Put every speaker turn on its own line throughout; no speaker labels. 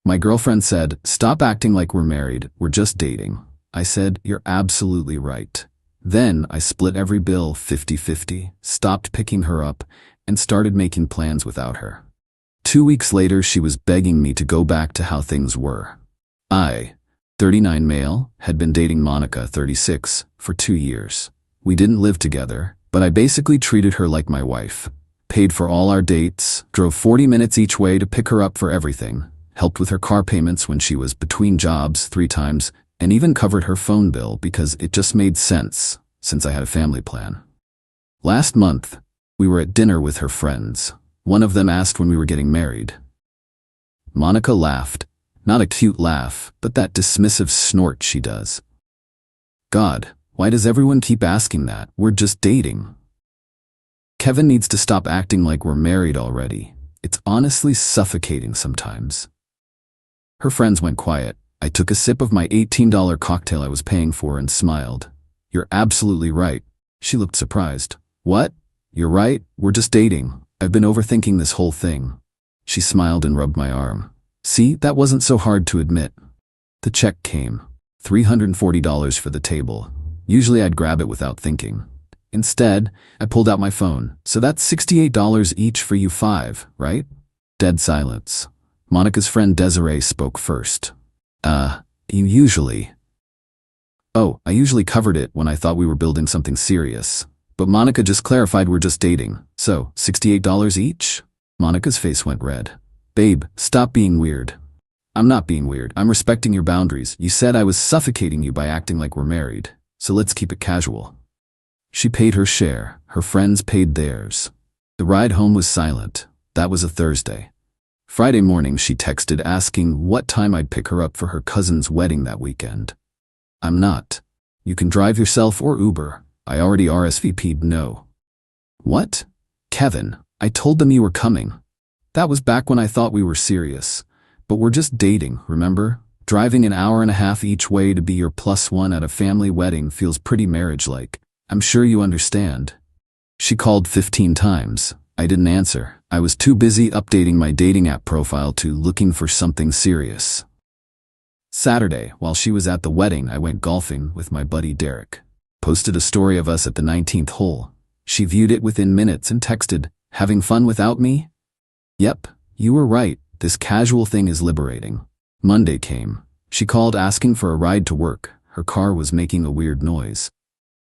My girlfriend said, "Stop acting like we're married, we're just dating." I said, "You're absolutely right." Then I split every bill 50-50, stopped picking her up, and started making plans without her. 2 weeks later, she was begging me to go back to how things were. I, 39 male, had been dating Monica, 36, for 2 years. We didn't live together, but I basically treated her like my wife. Paid for all our dates, drove 40 minutes each way to pick her up for everything, helped with her car payments when she was between jobs 3 times, and even covered her phone bill because it just made sense since I had a family plan. Last month, we were at dinner with her friends. One of them asked when we were getting married. Monica laughed. Not a cute laugh, but that dismissive snort she does. God, why does everyone keep asking that? We're just dating. Kevin needs to stop acting like we're married already. It's honestly suffocating sometimes. Her friends went quiet. I took a sip of my $18 cocktail I was paying for and smiled. "You're absolutely right." She looked surprised. "What? You're right, we're just dating. I've been overthinking this whole thing." She smiled and rubbed my arm. "See, that wasn't so hard to admit." The check came. $340 for the table. Usually I'd grab it without thinking. Instead, I pulled out my phone. "So that's $68 each for you 5, right?" Dead silence. Monica's friend Desiree spoke first. You usually..." "Oh, I usually covered it when I thought we were building something serious. But Monica just clarified we're just dating. So, $68 each?" Monica's face went red. "Babe, stop being weird." "I'm not being weird. I'm respecting your boundaries. You said I was suffocating you by acting like we're married. So let's keep it casual." She paid her share. Her friends paid theirs. The ride home was silent. That was a Thursday. Friday morning, she texted asking what time I'd pick her up for her cousin's wedding that weekend. "I'm not. You can drive yourself or Uber. I already RSVP'd no." "What? Kevin, I told them you were coming." "That was back when I thought we were serious. But we're just dating, remember? Driving an hour and a half each way to be your +1 at a family wedding feels pretty marriage-like. I'm sure you understand." She called 15 times. I didn't answer. I was too busy updating my dating app profile to looking for something serious. Saturday, while she was at the wedding, I went golfing with my buddy Derek. Posted a story of us at the 19th hole. She viewed it within minutes and texted, "Having fun without me?" Yep, you were right. This casual thing is liberating. Monday came. She called asking for a ride to work. Her car was making a weird noise.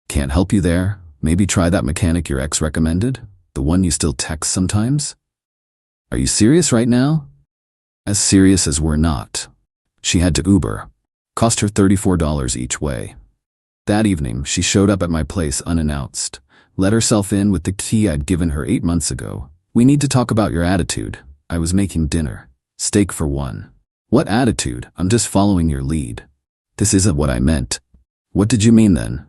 "Can't help you there. Maybe try that mechanic your ex recommended? The one you still text sometimes?" "Are you serious right now?" "As serious as we're not." She had to Uber. Cost her $34 each way. That evening, she showed up at my place unannounced. Let herself in with the key I'd given her 8 months ago. "We need to talk about your attitude." I was making dinner. "Steak for one." "What attitude? I'm just following your lead." "This isn't what I meant." "What did you mean then?"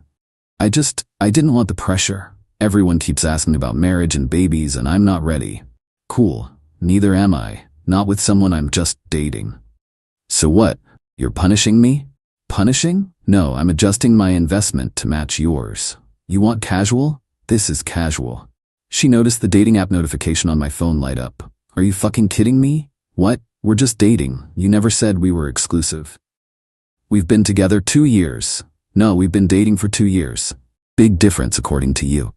I didn't want the pressure. Everyone keeps asking about marriage and babies and I'm not ready." "Cool. Neither am I. Not with someone I'm just dating." "So what? You're punishing me?" "Punishing? No, I'm adjusting my investment to match yours." "You want casual? This is casual." She noticed the dating app notification on my phone light up. "Are you fucking kidding me? What? We're just dating. You never said we were exclusive." "We've been together 2 years. "No, we've been dating for 2 years. Big difference according to you."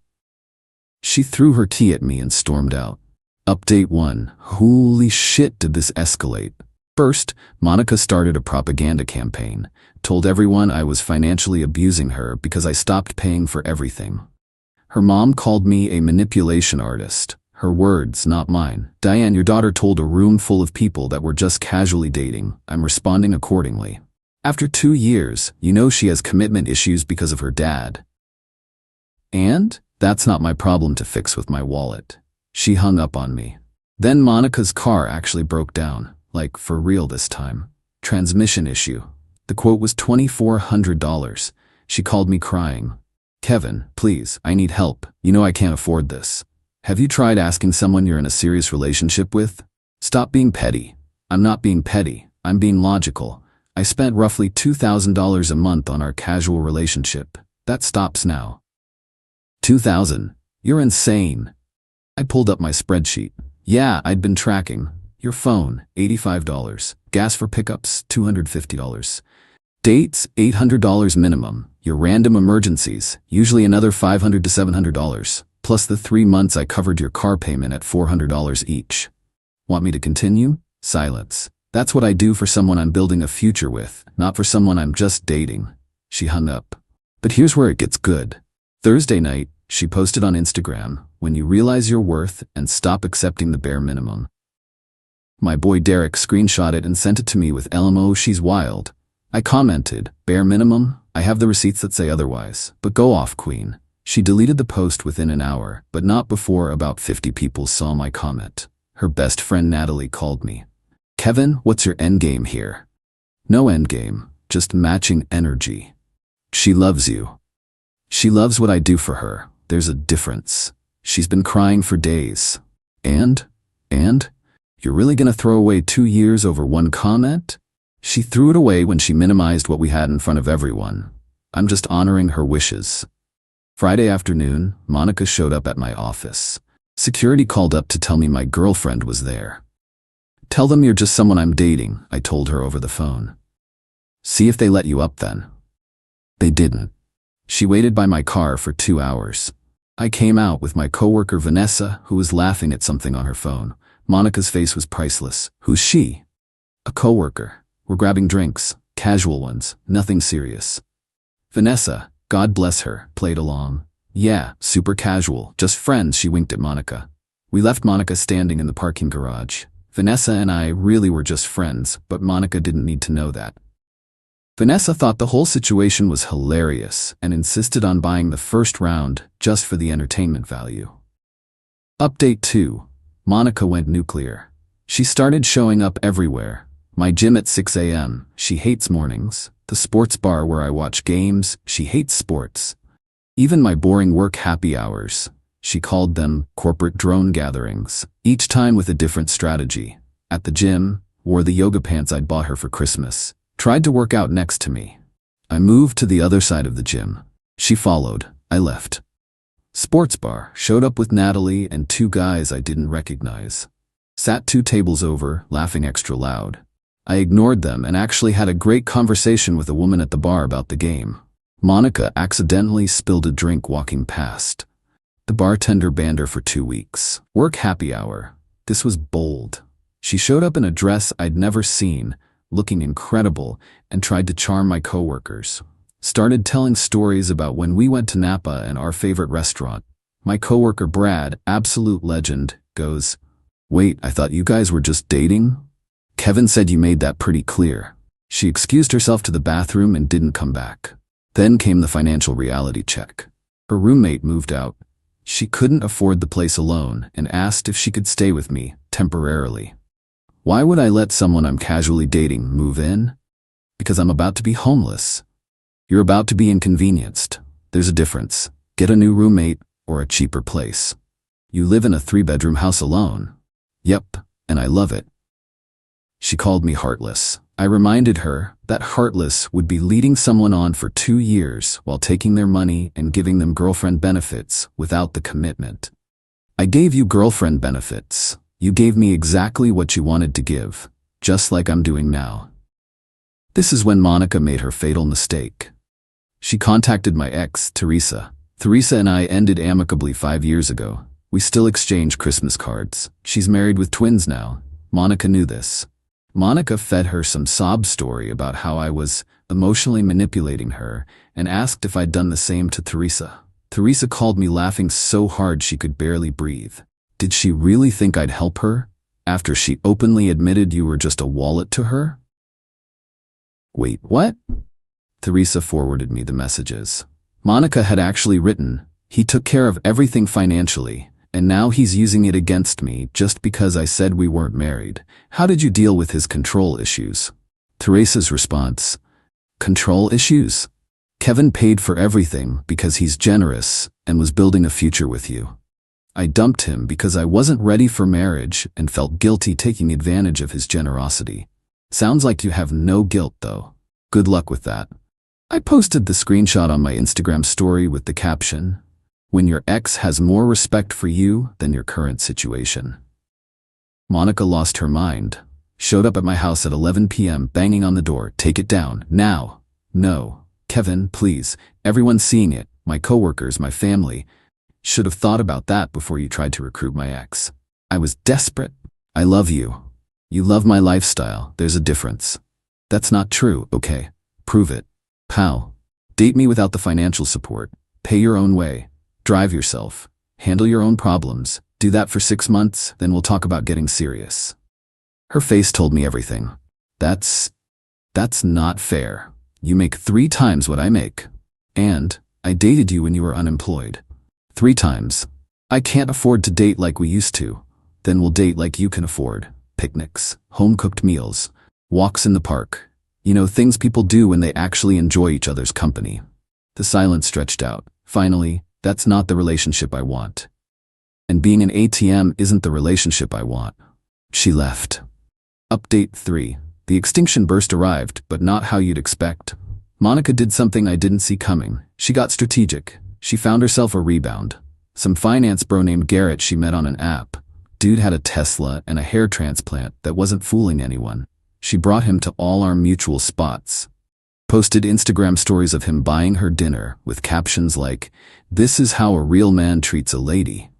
She threw her key at me and stormed out. Update 1. Holy shit, did this escalate. First, Monica started a propaganda campaign, told everyone I was financially abusing her because I stopped paying for everything. Her mom called me a manipulation artist. Her words, not mine. "Diane, your daughter told a room full of people that we're just casually dating. I'm responding accordingly. After 2 years, you know she has commitment issues because of her dad. And that's not my problem to fix with my wallet." She hung up on me. Then Monica's car actually broke down. Like, for real this time. Transmission issue. The quote was $2,400. She called me crying. "Kevin, please, I need help. You know I can't afford this. Have you tried asking someone you're in a serious relationship with? Stop being petty." "I'm not being petty. I'm being logical. I spent roughly $2,000 a month on our casual relationship. That stops now." "2,000? You're insane." I pulled up my spreadsheet. Yeah, I'd been tracking. Your phone, $85. Gas for pickups, $250. Dates, $800 minimum. Your random emergencies, usually another $500 to $700. Plus the 3 months I covered your car payment at $400 each. Want me to continue? Silence. That's what I do for someone I'm building a future with, not for someone I'm just dating. She hung up. But here's where it gets good. Thursday night, she posted on Instagram, when you realize your worth and stop accepting the bare minimum. My boy Derek screenshot it and sent it to me with LMO she's wild. I commented, bare minimum? I have the receipts that say otherwise, but go off, queen. She deleted the post within an hour, but not before about 50 people saw my comment. Her best friend Natalie called me. Kevin, what's your endgame here? No endgame, just matching energy. She loves you. She loves what I do for her. There's a difference. She's been crying for days. And? You're really gonna throw away 2 years over one comment? She threw it away when she minimized what we had in front of everyone. I'm just honoring her wishes. Friday afternoon, Monica showed up at my office. Security called up to tell me my girlfriend was there. Tell them you're just someone I'm dating, I told her over the phone. See if they let you up then. They didn't. She waited by my car for 2 hours. I came out with my coworker Vanessa, who was laughing at something on her phone. Monica's face was priceless. Who's she? A coworker. We're grabbing drinks, casual ones, nothing serious. Vanessa, God bless her, played along. Yeah, super casual, just friends, she winked at Monica. We left Monica standing in the parking garage. Vanessa and I really were just friends, but Monica didn't need to know that. Vanessa thought the whole situation was hilarious and insisted on buying the first round just for the entertainment value. Update 2. Monica went nuclear. She started showing up everywhere. My gym at 6 a.m., she hates mornings. The sports bar where I watch games, she hates sports. Even my boring work happy hours, she called them corporate drone gatherings, each time with a different strategy. At the gym, wore the yoga pants I'd bought her for Christmas. Tried to work out next to me. I moved to the other side of the gym. She followed. I left. Sports bar, showed up with Natalie and 2 guys I didn't recognize. Sat 2 tables over, laughing extra loud. I ignored them and actually had a great conversation with a woman at the bar about the game. Monica accidentally spilled a drink walking past. The bartender banned her for 2 weeks. Work happy hour. This was bold. She showed up in a dress I'd never seen, looking incredible, and tried to charm my coworkers. Started telling stories about when we went to Napa and our favorite restaurant. My coworker Brad, absolute legend, goes, "Wait, I thought you guys were just dating? Kevin said you made that pretty clear." She excused herself to the bathroom and didn't come back. Then came the financial reality check. Her roommate moved out. She couldn't afford the place alone and asked if she could stay with me, temporarily. Why would I let someone I'm casually dating move in? Because I'm about to be homeless. You're about to be inconvenienced. There's a difference. Get a new roommate or a cheaper place. You live in a 3-bedroom house alone. Yep, and I love it. She called me heartless. I reminded her that heartless would be leading someone on for 2 years while taking their money and giving them girlfriend benefits without the commitment. I gave you girlfriend benefits. You gave me exactly what you wanted to give, just like I'm doing now. This is when Monica made her fatal mistake. She contacted my ex, Teresa. Teresa and I ended amicably 5 years ago. We still exchange Christmas cards. She's married with twins now. Monica knew this. Monica fed her some sob story about how I was emotionally manipulating her and asked if I'd done the same to Teresa. Teresa called me laughing so hard she could barely breathe. Did she really think I'd help her after she openly admitted you were just a wallet to her? Wait, what? Teresa forwarded me the messages. Monica had actually written, "He took care of everything financially, and now he's using it against me just because I said we weren't married. How did you deal with his control issues?" Teresa's response, "Control issues? Kevin paid for everything because he's generous and was building a future with you. I dumped him because I wasn't ready for marriage and felt guilty taking advantage of his generosity. Sounds like you have no guilt though. Good luck with that." I posted the screenshot on my Instagram story with the caption, "When your ex has more respect for you than your current situation." Monica lost her mind. Showed up at my house at 11 p.m. banging on the door. Take it down, now. No. Kevin, please. Everyone's seeing it. My coworkers, my family. Should have thought about that before you tried to recruit my ex. I was desperate. I love you. You love my lifestyle. There's a difference. That's not true, okay? Prove it. Pal. Date me without the financial support. Pay your own way. Drive yourself. Handle your own problems. Do that for 6 months, then we'll talk about getting serious. Her face told me everything. That's not fair. You make 3 times what I make. And I dated you when you were unemployed. 3 times. I can't afford to date like we used to. Then we'll date like you can afford. Picnics, home-cooked meals, walks in the park. You know, things people do when they actually enjoy each other's company. The silence stretched out. Finally, that's not the relationship I want. And being an ATM isn't the relationship I want. She left. Update 3. The extinction burst arrived, but not how you'd expect. Monica did something I didn't see coming. She got strategic. She found herself a rebound. Some finance bro named Garrett she met on an app. Dude had a Tesla and a hair transplant that wasn't fooling anyone. She brought him to all our mutual spots. Posted Instagram stories of him buying her dinner with captions like, "This is how a real man treats a lady."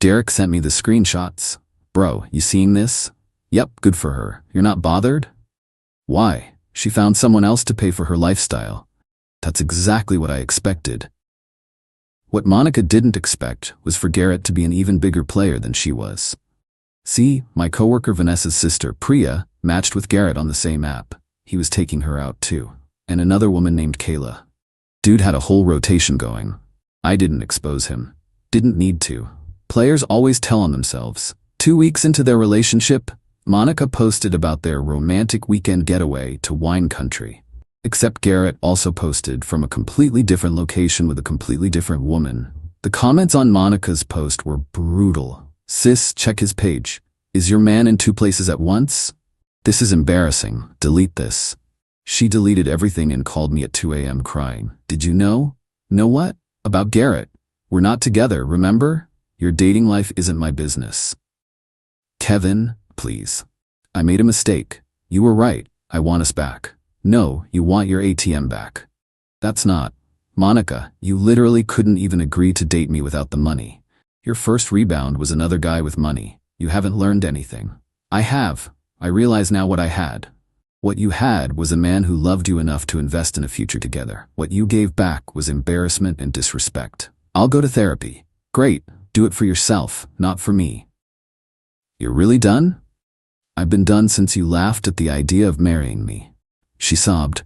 Derek sent me the screenshots. Bro, you seeing this? Yep, good for her. You're not bothered? Why? She found someone else to pay for her lifestyle. That's exactly what I expected. What Monica didn't expect was for Garrett to be an even bigger player than she was. See, my coworker Vanessa's sister, Priya, matched with Garrett on the same app. He was taking her out too. And another woman named Kayla. Dude had a whole rotation going. I didn't expose him. Didn't need to. Players always tell on themselves. 2 weeks into their relationship, Monica posted about their romantic weekend getaway to wine country. Except Garrett also posted from a completely different location with a completely different woman. The comments on Monica's post were brutal. Sis, check his page. Is your man in 2 places at once? This is embarrassing. Delete this. She deleted everything and called me at 2 a.m. crying. Did you know? Know what? About Garrett. We're not together, remember? Your dating life isn't my business. Kevin, please. I made a mistake. You were right. I want us back. No, you want your ATM back. That's not. Monica, you literally couldn't even agree to date me without the money. Your first rebound was another guy with money. You haven't learned anything. I have. I realize now what I had. What you had was a man who loved you enough to invest in a future together. What you gave back was embarrassment and disrespect. I'll go to therapy. Great. Do it for yourself, not for me. You're really done? I've been done since you laughed at the idea of marrying me. She sobbed.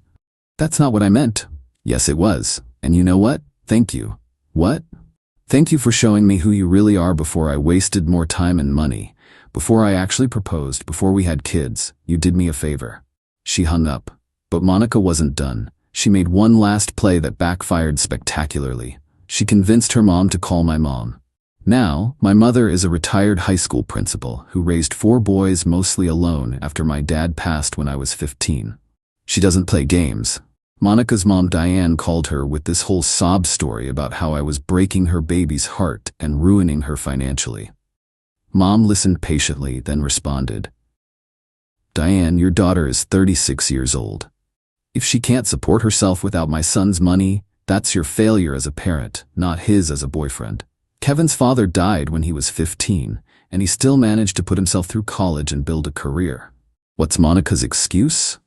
That's not what I meant. Yes, it was. And you know what? Thank you. What? Thank you for showing me who you really are before I wasted more time and money. Before I actually proposed, before we had kids. You did me a favor. She hung up. But Monica wasn't done. She made one last play that backfired spectacularly. She convinced her mom to call my mom. Now, my mother is a retired high school principal who raised 4 boys mostly alone after my dad passed when I was 15. She doesn't play games. Monica's mom Diane called her with this whole sob story about how I was breaking her baby's heart and ruining her financially. Mom listened patiently, then responded, Diane, your daughter is 36 years old. If she can't support herself without my son's money, that's your failure as a parent, not his as a boyfriend. Kevin's father died when he was 15, and he still managed to put himself through college and build a career. What's Monica's excuse?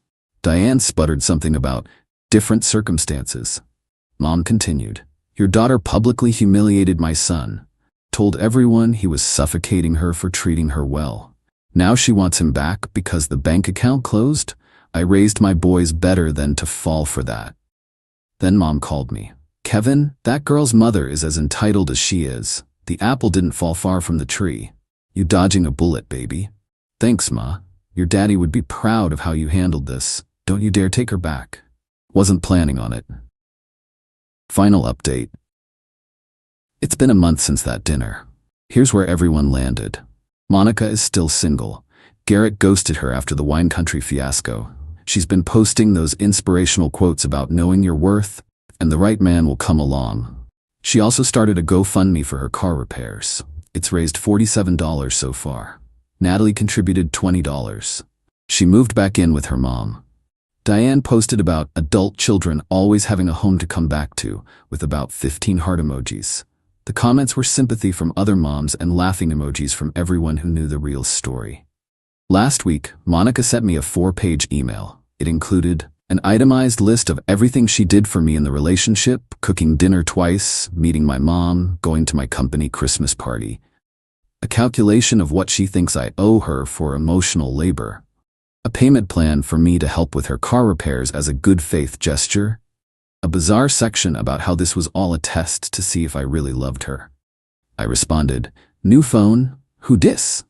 Diane sputtered something about different circumstances. Mom continued, your daughter publicly humiliated my son, told everyone he was suffocating her for treating her well. Now she wants him back because the bank account closed? I raised my boys better than to fall for that. Then Mom called me. Kevin, that girl's mother is as entitled as she is. The apple didn't fall far from the tree. You dodging a bullet, baby. Thanks, Ma. Your daddy would be proud of how you handled this. Don't you dare take her back. Wasn't planning on it. Final update. It's been a month since that dinner. Here's where everyone landed. Monica is still single. Garrett ghosted her after the wine country fiasco. She's been posting those inspirational quotes about knowing your worth, and the right man will come along. She also started a GoFundMe for her car repairs. It's raised $47 so far. Natalie contributed $20. She moved back in with her mom. Diane posted about adult children always having a home to come back to, with about 15 heart emojis. The comments were sympathy from other moms and laughing emojis from everyone who knew the real story. Last week, Monica sent me a 4-page email. It included an itemized list of everything she did for me in the relationship, cooking dinner twice, meeting my mom, going to my company Christmas party, a calculation of what she thinks I owe her for emotional labor, a payment plan for me to help with her car repairs as a good faith gesture, a bizarre section about how this was all a test to see if I really loved her. I responded, "New phone? Who dis?"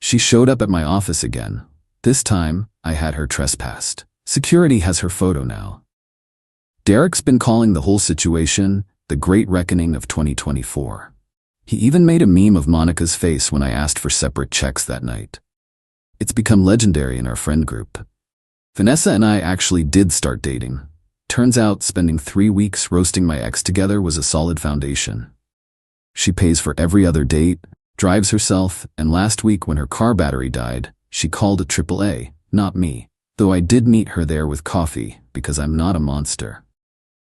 She showed up at my office again. This time, I had her trespassed. Security has her photo now. Derek's been calling the whole situation the Great Reckoning of 2024. He even made a meme of Monica's face when I asked for separate checks that night. It's become legendary in our friend group. Vanessa and I actually did start dating. Turns out spending 3 weeks roasting my ex together was a solid foundation. She pays for every other date, drives herself, and last week when her car battery died, she called a AAA, not me. Though I did meet her there with coffee, because I'm not a monster.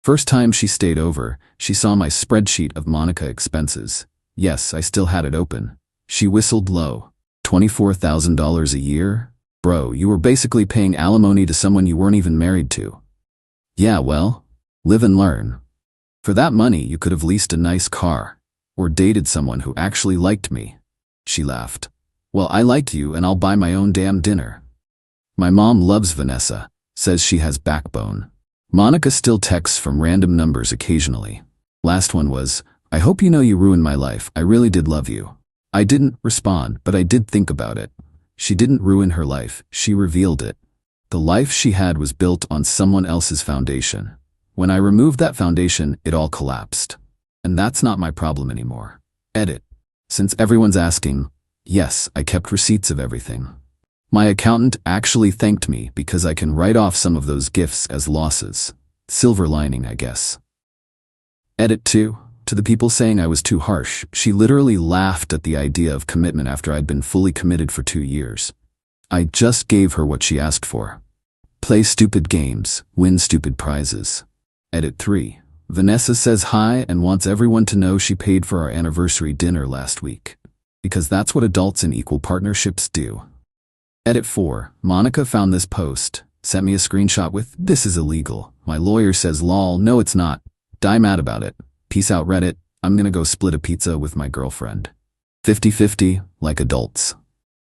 First time she stayed over, she saw my spreadsheet of Monica expenses. Yes, I still had it open. She whistled low. $24,000 a year? Bro, you were basically paying alimony to someone you weren't even married to. Yeah, well, live and learn. For that money, you could have leased a nice car, or dated someone who actually liked me. She laughed. Well, I liked you and I'll buy my own damn dinner. My mom loves Vanessa, says she has backbone. Monica still texts from random numbers occasionally. Last one was, "I hope you know you ruined my life. I really did love you." I didn't respond, but I did think about it. She didn't ruin her life, she revealed it. The life she had was built on someone else's foundation. When I removed that foundation, it all collapsed. And that's not my problem anymore. Edit. Since everyone's asking, yes, I kept receipts of everything. My accountant actually thanked me because I can write off some of those gifts as losses. Silver lining, I guess. Edit 2. To the people saying I was too harsh, she literally laughed at the idea of commitment after I'd been fully committed for 2 years. I just gave her what she asked for. Play stupid games, win stupid prizes. Edit 3. Vanessa says hi and wants everyone to know she paid for our anniversary dinner last week. Because that's what adults in equal partnerships do. Edit 4. Monica found this post, sent me a screenshot with, "This is illegal. My lawyer says lol, no it's not. Die mad about it. Peace out Reddit, I'm gonna go split a pizza with my girlfriend." 50-50, like adults.